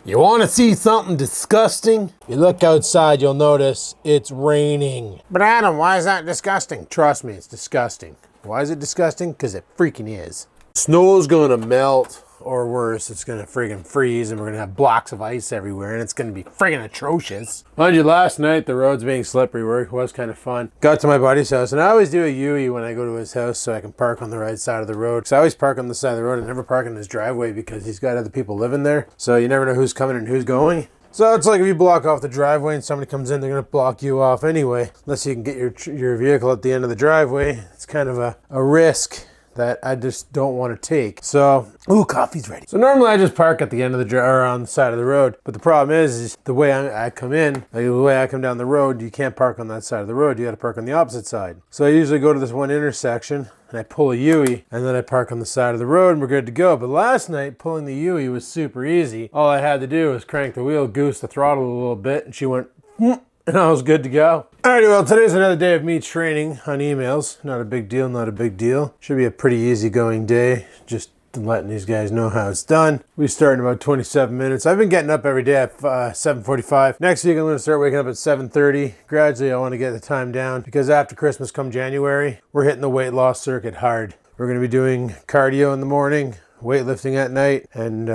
You want to see something disgusting? You look outside, you'll notice it's raining. But Adam, why is that disgusting? Trust me, it's disgusting. Why is it disgusting? Because it freaking is. Snow's gonna melt, or worse, it's gonna friggin' freeze, and we're gonna have blocks of ice everywhere, and it's gonna be friggin' atrocious. Mind you, last night the roads being slippery was kind of fun. Got to my buddy's house, and I always do a U-E when I go to his house so I can park on the right side of the road. Because I always park on the side of the road and never park in his driveway because he's got other people living there. So you never know who's coming and who's going. So it's like if you block off the driveway and somebody comes in, they're going to block you off anyway. Unless you can get your vehicle at the end of the driveway. It's kind of a risk that I just don't want to take. So, ooh, coffee's ready. So normally I just park at the end of the or on the side of the road. But the problem is the way I come in, like the way I come down the road, you can't park on that side of the road. You got to park on the opposite side. So I usually go to this one intersection and I pull a U-E and then I park on the side of the road and we're good to go. But last night, pulling the U-E was super easy. All I had to do was crank the wheel, goose the throttle a little bit, and she went, and I was good to go. Alrighty, well, today's another day of me training on emails. Not a big deal, not a big deal. Should be a pretty easygoing day. Just letting these guys know how it's done. We start in about 27 minutes. I've been getting up every day at 7:45. Next week I'm going to start waking up at 7:30. Gradually I want to get the time down because after Christmas come January, we're hitting the weight loss circuit hard. We're going to be doing cardio in the morning, weightlifting at night, and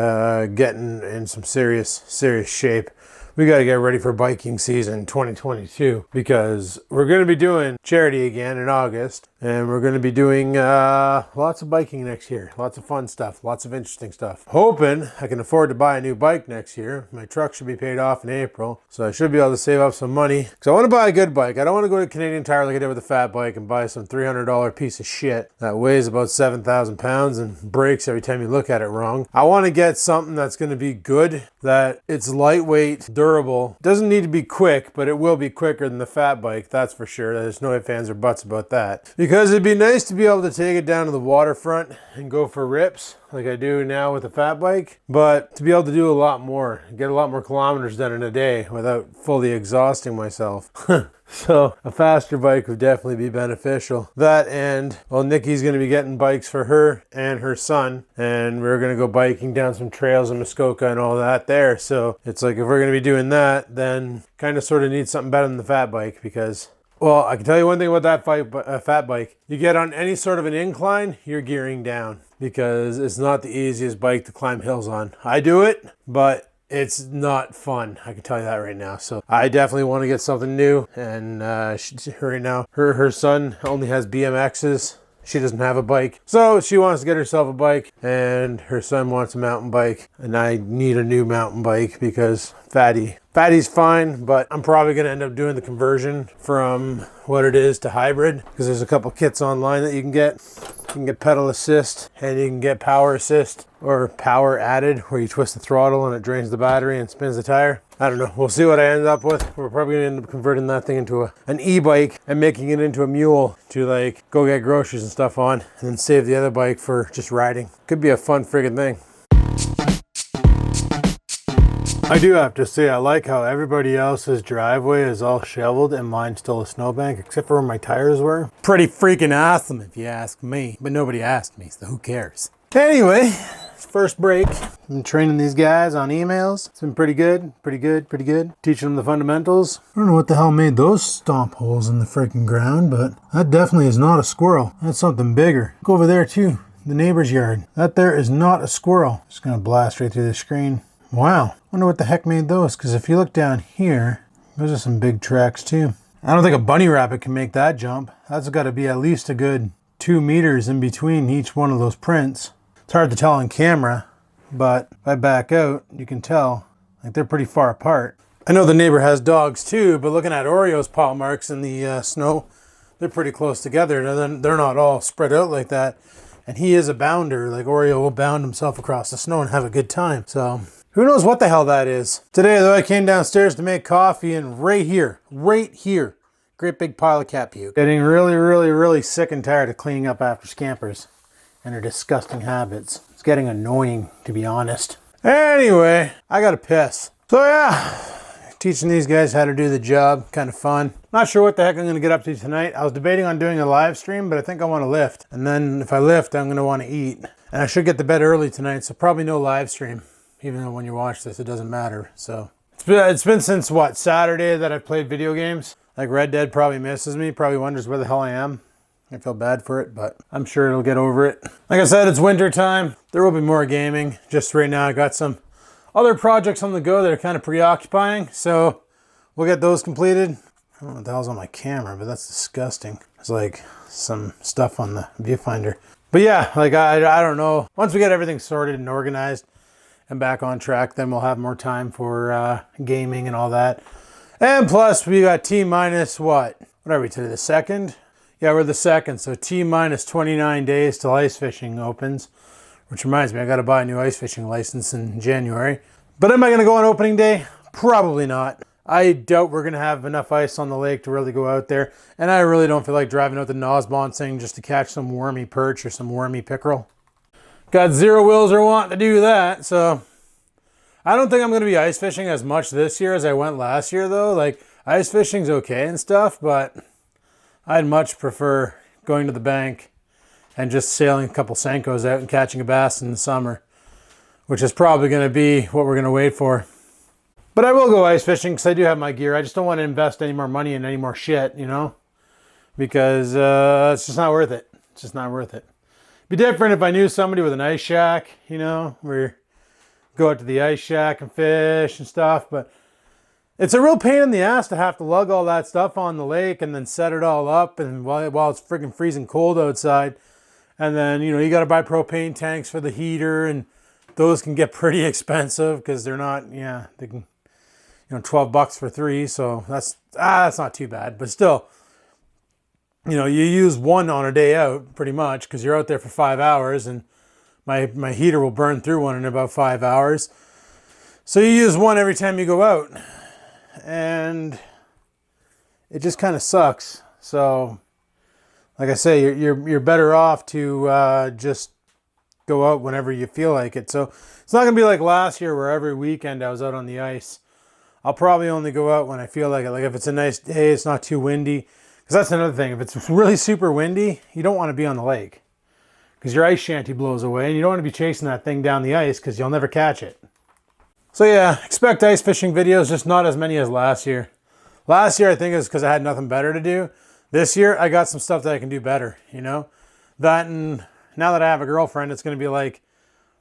getting in some serious shape. We got to get ready for biking season 2022 because we're going to be doing charity again in August, and we're going to be doing lots of biking next year. Lots of fun stuff, lots of interesting stuff. Hoping I can afford to buy a new bike next year. My truck should be paid off in April, so I should be able to save up some money because I want to buy a good bike. I don't want to go to Canadian Tire like I did with the fat bike and buy some $300 piece of shit that weighs about 7,000 pounds and breaks every time you look at it wrong. I want to get something that's going to be good, that it's lightweight, durable. Doesn't need to be quick, but it will be quicker than the fat bike, that's for sure. There's no ifs, ands, or buts about that. Because it'd be nice to be able to take it down to the waterfront and go for rips like I do now with the fat bike, but to be able to do a lot more, get a lot more kilometers done in a day without fully exhausting myself. So a faster bike would definitely be beneficial. That, and well, Nikki's going to be getting bikes for her and her son, and we're going to go biking down some trails in Muskoka and all that there. So it's like if we're going to be doing that, then kind of sort of need something better than the fat bike because, well, I can tell you one thing about that fat bike. You get on any sort of an incline, you're gearing down because it's not the easiest bike to climb hills on. I do it, but it's not fun. I can tell you that right now. So I definitely want to get something new. And right now, her son only has BMXs. She doesn't have a bike. So she wants to get herself a bike, and her son wants a mountain bike. And I need a new mountain bike because Fatty's fine, but I'm probably going to end up doing the conversion from what it is to hybrid because there's a couple kits online that you can get. You can get pedal assist and you can get power assist or power added where you twist the throttle and it drains the battery and spins the tire. I don't know. We'll see what I end up with. We're probably going to end up converting that thing into an e-bike and making it into a mule to like go get groceries and stuff on and then save the other bike for just riding. Could be a fun friggin' thing. I do have to say, I like how everybody else's driveway is all shoveled and mine's still a snowbank, except for where my tires were. Pretty freaking awesome if you ask me, but nobody asked me, so who cares? Anyway, first break. I'm training these guys on emails. It's been pretty good. Teaching them the fundamentals. I don't know what the hell made those stomp holes in the freaking ground, but that definitely is not a squirrel. That's something bigger. Go over there too, the neighbor's yard. That there is not a squirrel. Just gonna blast right through the screen. Wow, wonder what the heck made those, because if you look down here, those are some big tracks too. I don't think a bunny rabbit can make that jump. That's got to be at least a good 2 meters in between each one of those prints. It's hard to tell on camera, but if I back out, you can tell, like they're pretty far apart. I know the neighbor has dogs too, but looking at Oreo's paw marks in the snow, they're pretty close together. They're not all spread out like that. And he is a bounder, like Oreo will bound himself across the snow and have a good time. So who knows what the hell that is. Today, though, I came downstairs to make coffee, and right here, great big pile of cat puke. Getting really sick and tired of cleaning up after scampers and their disgusting habits. It's getting annoying, to be honest. Anyway, I gotta piss. So yeah, teaching these guys how to do the job, kind of fun. Not sure what the heck I'm gonna get up to tonight. I was debating on doing a live stream, but I think I want to lift. And then if I lift, I'm gonna want to eat. And I should get to bed early tonight, so probably no live stream. even though when you watch this, it doesn't matter. So it's been since what, Saturday that I've played video games. Like Red Dead probably misses me, probably wonders where the hell I am. I feel bad for it, but I'm sure it'll get over it. Like I said, it's winter time. There will be more gaming. Just right now, I got some other projects on the go that are kind of preoccupying. So we'll get those completed. I don't know what the hell's on my camera, but that's disgusting. It's like some stuff on the viewfinder. But yeah, like I don't know. Once we get everything sorted and organized and back on track, then we'll have more time for gaming and all that. And plus, we got T minus what? What are we today, the 2nd? Yeah, we're the 2nd, so T minus 29 days till ice fishing opens. Which reminds me, I got to buy a new ice fishing license in January. But am I going to go on opening day? Probably not. I doubt we're going to have enough ice on the lake to really go out there. And I really don't feel like driving out to Nosbonsing just to catch some wormy perch or some wormy pickerel. Got zero wills or want to do that, so I don't think I'm going to be ice fishing as much this year as I went last year, though. Like, ice fishing's okay and stuff, but I'd much prefer going to the bank and just sailing a couple Senkos out and catching a bass in the summer, which is probably going to be what we're going to wait for. But I will go ice fishing because I do have my gear. I just don't want to invest any more money in any more shit, you know, because it's just not worth it. It's just not worth it. It'd be different if I knew somebody with an ice shack, you know, where go out to the ice shack and fish and stuff, but it's a real pain in the ass to have to lug all that stuff on the lake and then set it all up and while it's freaking freezing cold outside. And then, you know, you got to buy propane tanks for the heater, and those can get pretty expensive because they're not, yeah, they can, you know, $12 for 3. So that's not too bad, but still, you know, you use one on a day out pretty much because you're out there for 5 hours, and my heater will burn through one in about 5 hours. So you use one every time you go out, and it just kind of sucks. So like I say, you're better off to just go out whenever you feel like it. So it's not going to be like last year where every weekend I was out on the ice. I'll probably only go out when I feel like it. Like if it's a nice day, it's not too windy. Because that's another thing. If it's really super windy, you don't want to be on the lake. Because your ice shanty blows away, and you don't want to be chasing that thing down the ice because you'll never catch it. So yeah, expect ice fishing videos, just not as many as last year. Last year I think it was because I had nothing better to do. This year I got some stuff that I can do better, you know? That, and now that I have a girlfriend, it's going to be like,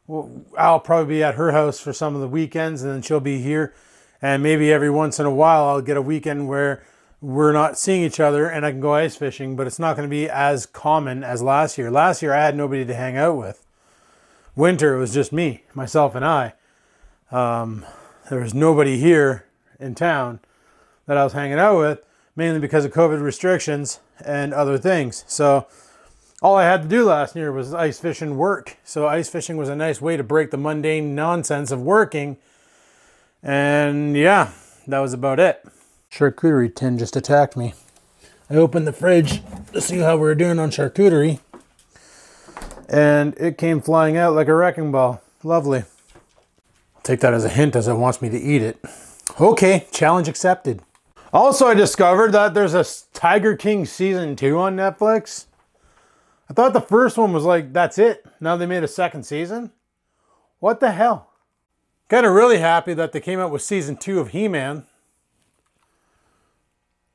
well, I'll probably be at her house for some of the weekends, and then she'll be here. And maybe every once in a while I'll get a weekend where we're not seeing each other and I can go ice fishing, but it's not going to be as common as last year. Last year I had nobody to hang out with. Winter, it was just me, myself and I. There was nobody here in town that I was hanging out with, mainly because of COVID restrictions and other things. So all I had to do last year was ice fishing work. So ice fishing was a nice way to break the mundane nonsense of working. And yeah, that was about it. Charcuterie tin just attacked me. I opened the fridge to see how we were doing on charcuterie, and it came flying out like a wrecking ball. Lovely. I'll take that as a hint as it wants me to eat it. Okay, challenge accepted. Also, I discovered that there's a Tiger King season 2 on Netflix. I thought the first one was like, that's it. Now they made a second season? What the hell? Kind of really happy that they came out with season 2 of He-Man.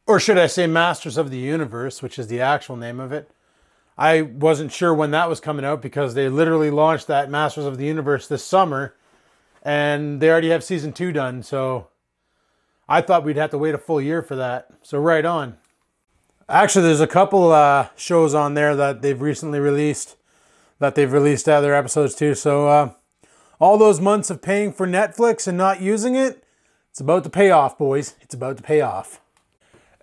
Or should I say Masters of the Universe, which is the actual name of it. I wasn't sure when that was coming out because they literally launched that Masters of the Universe this summer. And they already have season 2 done, so I thought we'd have to wait a full year for that. So right on. Actually, there's a couple shows on there that they've recently released, that they've released other episodes too. So all those months of paying for Netflix and not using it, it's about to pay off, boys. It's about to pay off.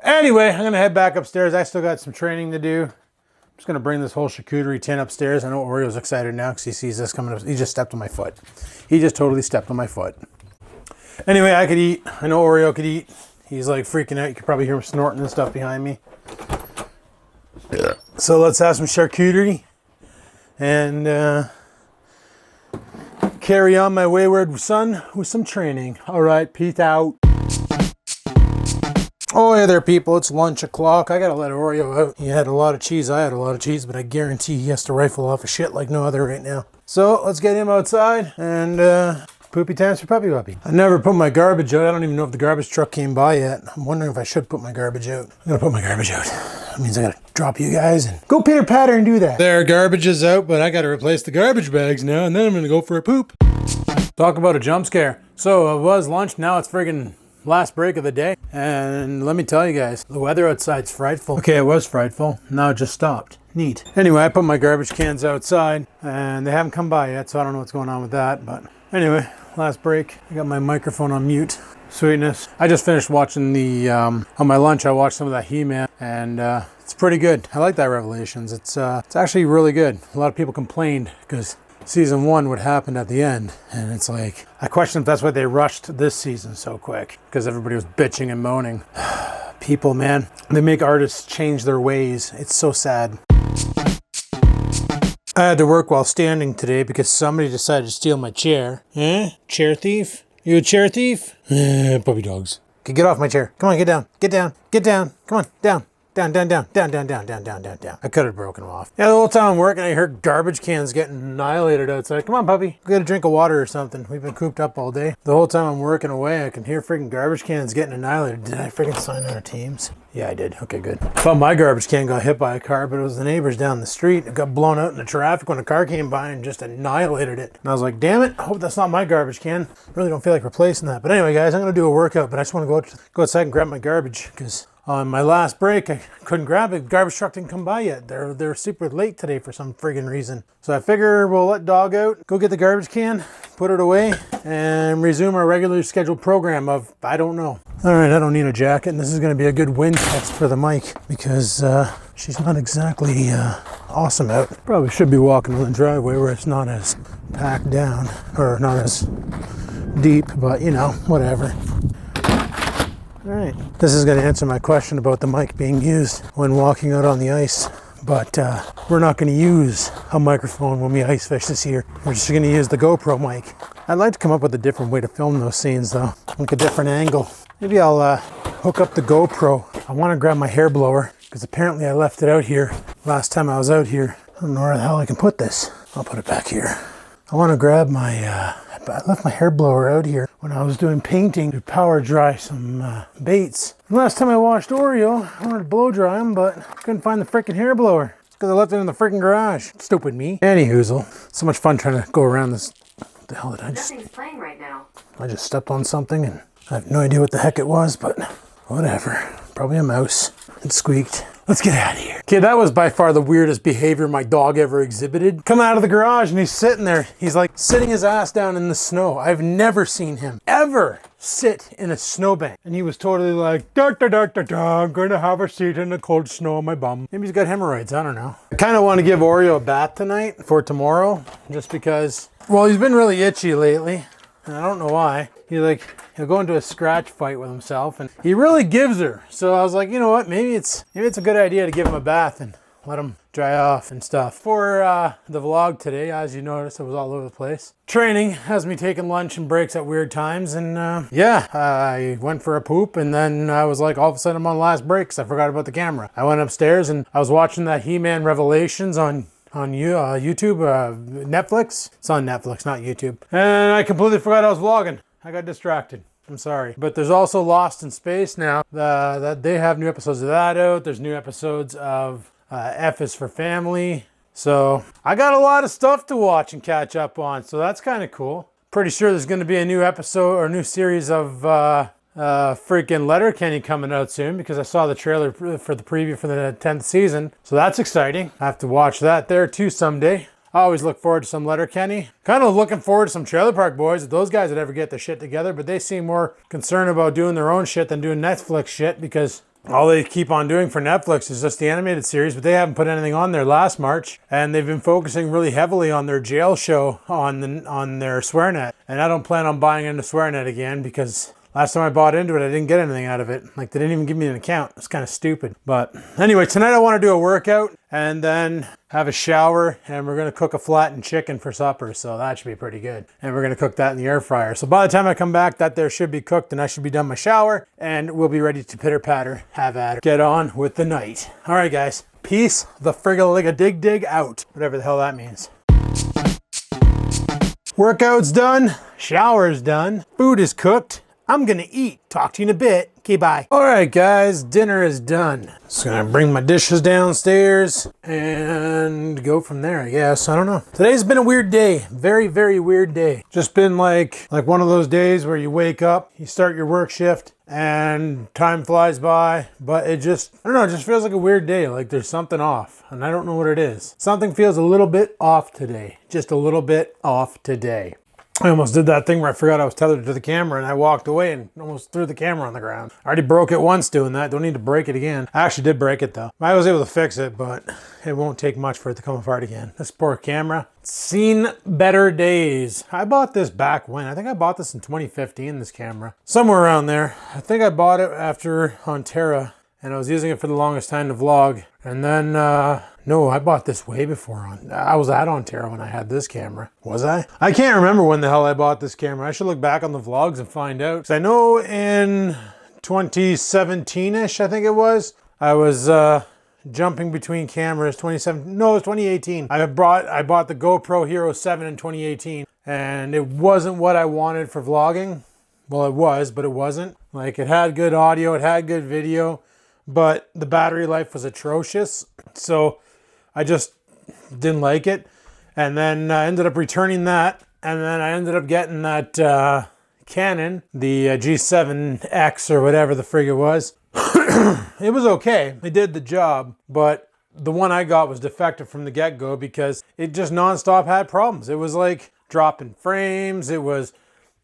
Anyway, I'm going to head back upstairs. I still got some training to do. I'm just going to bring this whole charcuterie tin upstairs. I know Oreo's excited now because he sees this coming up. He just stepped on my foot. He just totally stepped on my foot. Anyway, I could eat. I know Oreo could eat. He's like freaking out. You could probably hear him snorting and stuff behind me. So let's have some charcuterie and carry on my wayward son with some training. All right, peace out. Oh, hey there, people. It's lunch o'clock. I gotta let Oreo out. He had a lot of cheese. I had a lot of cheese, but I guarantee he has to rifle off a shit like no other right now. So let's get him outside and poopy times for puppy puppy. I never put my garbage out. I don't even know if the garbage truck came by yet. I'm wondering if I should put my garbage out. I'm gonna put my garbage out. That means I gotta drop you guys and go pitter patter and do that. Their garbage is out, but I gotta replace the garbage bags now, and then I'm gonna go for a poop. Talk about a jump scare. So it was lunch, now it's friggin' last break of the day. And let me tell you guys, the weather outside's frightful. Okay, it was frightful. Now it just stopped. Neat. Anyway, I put my garbage cans outside and they haven't come by yet, so I don't know what's going on with that. But anyway, last break. I got my microphone on mute. Sweetness. I just finished watching the, on my lunch, I watched some of that He-Man, and it's pretty good. I like that Revelations. It's actually really good. A lot of people complained because season 1 would happen at the end, and it's like, I question if that's why they rushed this season so quick, because everybody was bitching and moaning. People, man, they make artists change their ways. It's so sad. I had to work while standing today because somebody decided to steal my chair. Eh? Chair thief? You a chair thief? Puppy dogs. Okay, get off my chair. Come on, get down. Get down. Get down. Come on, down. Down, down, down, down, down, down, down, down, down, down. I could have broken them off. Yeah, the whole time I'm working, I heard garbage cans getting annihilated outside. Come on, puppy. Go get a drink of water or something. We've been cooped up all day. The whole time I'm working away, I can hear freaking garbage cans getting annihilated. Did I freaking sign out of Teams? Yeah, I did. Okay, good. I thought my garbage can got hit by a car, but it was the neighbors down the street. It got blown out in the traffic when a car came by and just annihilated it. And I was like, damn it, I hope that's not my garbage can. Really don't feel like replacing that. But anyway, guys, I'm going to do a workout, but I just want to go outside and grab my garbage because on my last break, I couldn't grab it. Garbage truck didn't come by yet. They're super late today for some friggin' reason. So I figure we'll let dog out, go get the garbage can, put it away, and resume our regularly scheduled program of, I don't know. All right, I don't need a jacket, and this is gonna be a good wind test for the mic because she's not exactly awesome out. Probably should be walking in the driveway where it's not as packed down, or not as deep, but you know, whatever. All right, this is going to answer my question about the mic being used when walking out on the ice, but we're not going to use a microphone when we ice fish this year. We're just going to use the GoPro mic. I'd like to come up with a different way to film those scenes though, like a different angle. Maybe I'll hook up the GoPro. I want to grab my hair blower because apparently I left it out here last time I was out here. I don't know where the hell I can put this. I'll put it back here. I want to grab my, I left my hair blower out here when I was doing painting to power dry some baits. Last time I washed Oreo, I wanted to blow dry them, but couldn't find the freaking hair blower because I left it in the freaking garage. Stupid me. Anyhoozle. So much fun trying to go around this. What the hell did I just... Nothing's playing right now. I just stepped on something and I have no idea what the heck it was, but whatever. Probably a mouse. It squeaked. Let's get out of here. Okay, that was by far the weirdest behavior my dog ever exhibited. Come out of the garage and he's sitting there. He's like sitting his ass down in the snow. I've never seen him ever sit in a snowbank. And he was totally like, da da da da da, I'm going to have a seat in the cold snow on my bum. Maybe he's got hemorrhoids, I don't know. I kind of want to give Oreo a bath tonight for tomorrow, just because, well, he's been really itchy lately. And I don't know why. He'll go into a scratch fight with himself and he really gives her. So I was like, you know what, maybe it's a good idea to give him a bath and let him dry off and stuff. For the vlog today, as you noticed, it was all over the place. Training has me taking lunch and breaks at weird times, and yeah, I went for a poop, and then I was like, all of a sudden I'm on last break because I forgot about the camera. I went upstairs and I was watching that He-Man Revelations on YouTube, Netflix. It's on Netflix, not YouTube. And I completely forgot I was vlogging. I got distracted. I'm sorry. But there's also Lost in Space now. That they have new episodes of that out. There's new episodes of F is for Family. So I got a lot of stuff to watch and catch up on. So that's kind of cool. Pretty sure there's going to be a new episode or new series of freaking Letterkenny coming out soon because I saw the trailer for the preview for the 10th season. So that's exciting. I have to watch that there too someday. I always look forward to some Letterkenny. Kind of looking forward to some Trailer Park Boys, if those guys would ever get their shit together, but they seem more concerned about doing their own shit than doing Netflix shit because all they keep on doing for Netflix is just the animated series, but they haven't put anything on there last March, and they've been focusing really heavily on their jail show on their SwearNet. And I don't plan on buying into SwearNet again because last time I bought into it, I didn't get anything out of it. Like, they didn't even give me an account. It's kind of stupid. But anyway, tonight I want to do a workout and then have a shower, and we're going to cook a flattened chicken for supper. So that should be pretty good. And we're going to cook that in the air fryer. So by the time I come back, that there should be cooked and I should be done my shower and we'll be ready to pitter patter, have at it, get on with the night. All right, guys. Peace the frigga-ligga dig out. Whatever the hell that means. Workout's done, shower's done, food is cooked. I'm gonna eat. Talk to you in a bit. Okay, bye. All right, guys, dinner is done. Just gonna bring my dishes downstairs and go from there, I guess. I don't know. Today's been a weird day. Very, very weird day. Just been like one of those days where you wake up, you start your work shift, and time flies by, but it just, I don't know, it just feels like a weird day. Like there's something off, and I don't know what it is. Something feels a little bit off today. Just a little bit off today. I almost did that thing where I forgot I was tethered to the camera and I walked away and almost threw the camera on the ground. I already broke it once doing that. Don't need to break it again. I actually did break it though. I was able to fix it, but it won't take much for it to come apart again. This poor camera. Seen better days. I bought this back when? I think I bought this in 2015, this camera. Somewhere around there. I think I bought it after Ontario and I was using it for the longest time to vlog. And then, no, I bought this way before. I was at Ontario when I had this camera. Was I? I can't remember when the hell I bought this camera. I should look back on the vlogs and find out. Because I know in 2017-ish, I think it was, I was jumping between cameras. 2017, no, it was 2018. I bought the GoPro Hero 7 in 2018. And it wasn't what I wanted for vlogging. Well, it was, but it wasn't. Like, it had good audio, it had good video, but the battery life was atrocious. So I just didn't like it. And then I ended up returning that. And then I ended up getting that Canon, the G7X or whatever the frig it was. It was okay. It did the job. But the one I got was defective from the get-go because it just nonstop had problems. It was like dropping frames. It was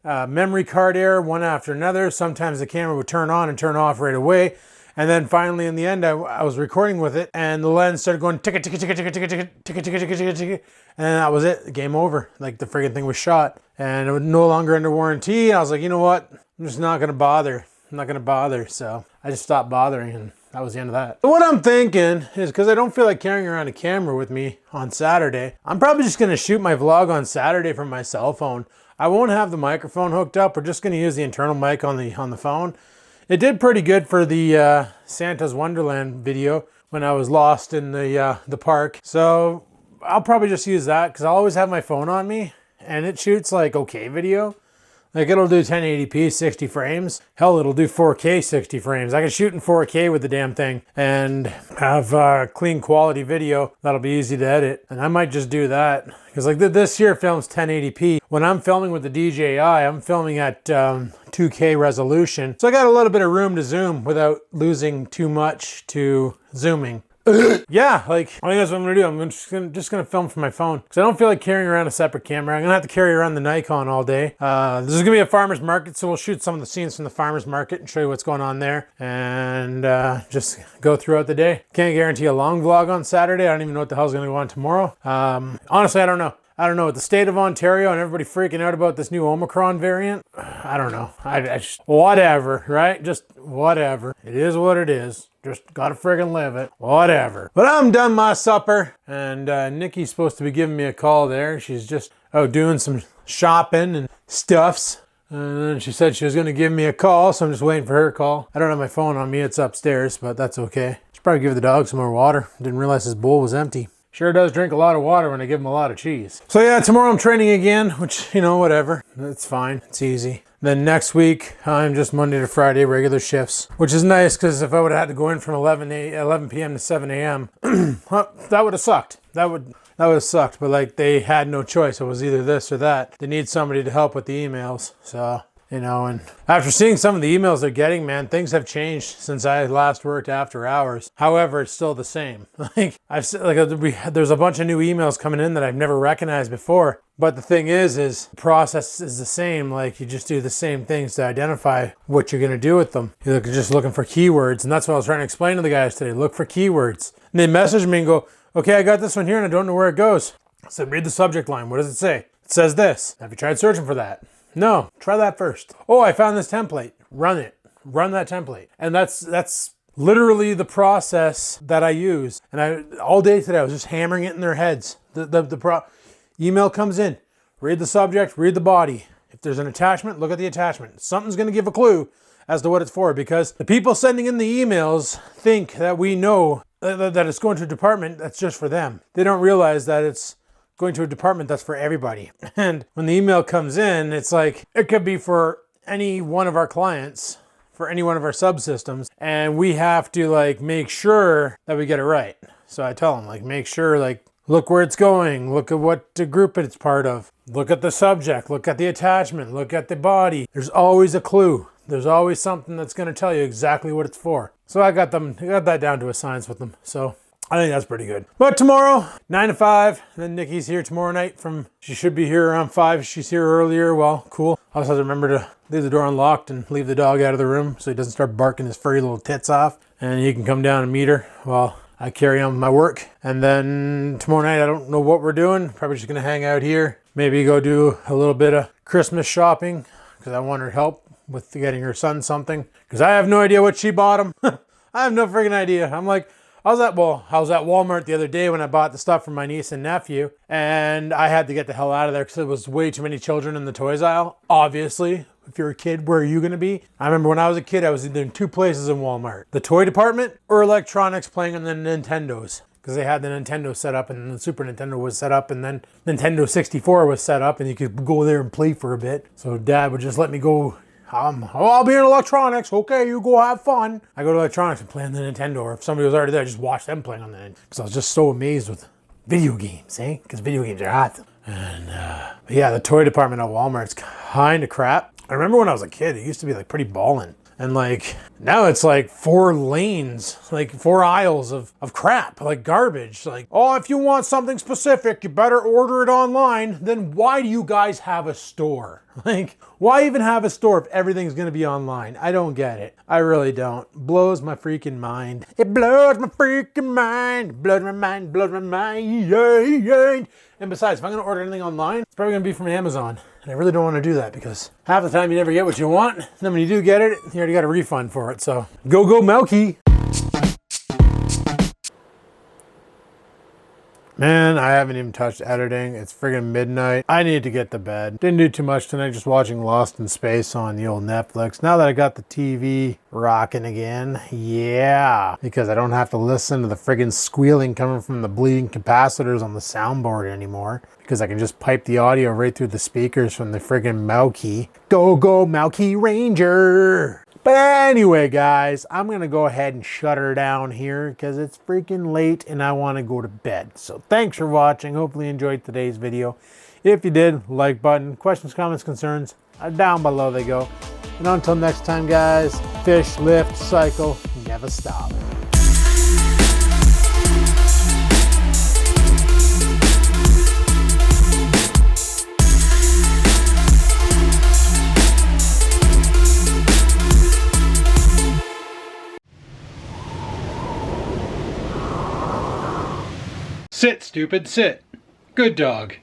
memory card error one after another. Sometimes the camera would turn on and turn off right away. And then finally in the end, I was recording with it and the lens started going ticka, ticka, ticka, ticka, ticka, ticka, ticka, ticka, ticka, ticka, ticka. And that was it. Game over. Like the friggin' thing was shot and it was no longer under warranty. And I was like, you know what? I'm just not going to bother. I'm not going to bother. So I just stopped bothering and that was the end of that. So what I'm thinking is because I don't feel like carrying around a camera with me on Saturday, I'm probably just going to shoot my vlog on Saturday from my cell phone. I won't have the microphone hooked up. We're just going to use the internal mic on the phone. It did pretty good for the Santa's Wonderland video when I was lost in the park. So I'll probably just use that because I'll always have my phone on me and it shoots like okay video. Like it'll do 1080p 60 frames. Hell, it'll do 4K 60 frames. I can shoot in 4K with the damn thing and have clean quality video. That'll be easy to edit. And I might just do that. Because like this here films 1080p. When I'm filming with the DJI, I'm filming at 2K resolution. So I got a little bit of room to zoom without losing too much to zooming. Yeah, like, I think that's what I'm gonna do. I'm just gonna film from my phone because I don't feel like carrying around a separate camera. I'm gonna have to carry around the Nikon all day. This is gonna be a farmer's market, so we'll shoot some of the scenes from the farmer's market and show you what's going on there and just go throughout the day. Can't guarantee a long vlog on Saturday. I don't even know what the hell's gonna go on tomorrow. Honestly, I don't know. I don't know, with the state of Ontario and everybody freaking out about this new Omicron variant, I don't know. I just, whatever, right? Just whatever. It is what it is. Just gotta friggin' live it. Whatever. But I'm done my supper. And Nikki's supposed to be giving me a call there. She's just out doing some shopping and stuffs. And she said she was gonna give me a call, so I'm just waiting for her call. I don't have my phone on me, it's upstairs, but that's okay. Should probably give the dog some more water. Didn't realize his bowl was empty. Sure does drink a lot of water when I give him a lot of cheese. So yeah, tomorrow I'm training again, which, you know, whatever. It's fine. It's easy. Then next week, I'm just Monday to Friday, regular shifts, which is nice because if I would have had to go in from 11 p.m. to 7 a.m., that would have sucked. That would have sucked, but like they had no choice. It was either this or that. They need somebody to help with the emails. So, you know, and after seeing some of the emails they're getting, man, things have changed since I last worked after hours. However, it's still the same. Like there's a bunch of new emails coming in that I've never recognized before. But the thing is the process is the same. Like you just do the same things to identify what you're going to do with them. You're just looking for keywords. And that's what I was trying to explain to the guys today. Look for keywords. And they message me and go, okay, I got this one here and I don't know where it goes. I said, read the subject line. What does it say? It says this. Have you tried searching for that? No, try that first. Oh, I found this template. Run it. Run that template. And that's literally the process that I use. And all day today, I was just hammering it in their heads. Email comes in. Read the subject, read the body. If there's an attachment, look at the attachment. Something's going to give a clue as to what it's for because the people sending in the emails think that we know that it's going to a department that's just for them. They don't realize that it's going to a department that's for everybody. And when the email comes in, it's like, it could be for any one of our clients, for any one of our subsystems, and we have to like make sure that we get it right. So I tell them, like, make sure, like, look where it's going, look at what the group it's part of, look at the subject, look at the attachment, look at the body. There's always a clue. There's always something that's going to tell you exactly what it's for. So I got that down to a science with them. So I think that's pretty good. But tomorrow, 9 to 5, and then Nikki's here tomorrow night she should be here around 5. She's here earlier. Well, cool. I also have to remember to leave the door unlocked and leave the dog out of the room so he doesn't start barking his furry little tits off. And he can come down and meet her while I carry on my work. And then tomorrow night, I don't know what we're doing. Probably just gonna hang out here. Maybe go do a little bit of Christmas shopping because I want her help with getting her son something. Because I have no idea what she bought him. I have no friggin' idea. I'm like, I was at Walmart the other day when I bought the stuff for my niece and nephew, and I had to get the hell out of there because there was way too many children in the toys aisle. Obviously, if you're a kid, where are you going to be? I remember when I was a kid, I was either in 2 places in Walmart. The toy department or electronics playing on the Nintendos. Because they had the Nintendo set up and the Super Nintendo was set up and then Nintendo 64 was set up and you could go there and play for a bit. So Dad would just let me go. I'll be in electronics. Okay, you go have fun. I go to electronics and play on the Nintendo, or if somebody was already there, I just watch them playing on the Nintendo. Because I was just so amazed with video games, eh? Because video games are awesome. And yeah, the toy department at Walmart's kind of crap. I remember when I was a kid, it used to be like pretty ballin'. And like, now it's like 4 lanes, like 4 aisles of crap, like garbage. Like, oh, if you want something specific, you better order it online. Then why do you guys have a store? Like, why even have a store if everything's gonna be online? I don't get it. I really don't. Blows my freaking mind. It blows my freaking mind. Blows my mind, blows my mind. Yeah. And besides, if I'm gonna order anything online, it's probably gonna be from Amazon. And I really don't want to do that because half the time you never get what you want. And then when you do get it, you already got a refund for it. So go Melky. Man, I haven't even touched editing. It's friggin' midnight. I need to get to bed. Didn't do too much tonight, just watching Lost in Space on the old Netflix. Now that I got the TV rocking again, yeah. Because I don't have to listen to the friggin' squealing coming from the bleeding capacitors on the soundboard anymore. Because I can just pipe the audio right through the speakers from the friggin' Melky. Go Melky Ranger! But anyway, guys, I'm going to go ahead and shut her down here because it's freaking late and I want to go to bed. So thanks for watching. Hopefully you enjoyed today's video. If you did, like button, questions, comments, concerns, down below they go. And until next time, guys, fish, lift, cycle, never stop. Sit, stupid, sit. Good dog.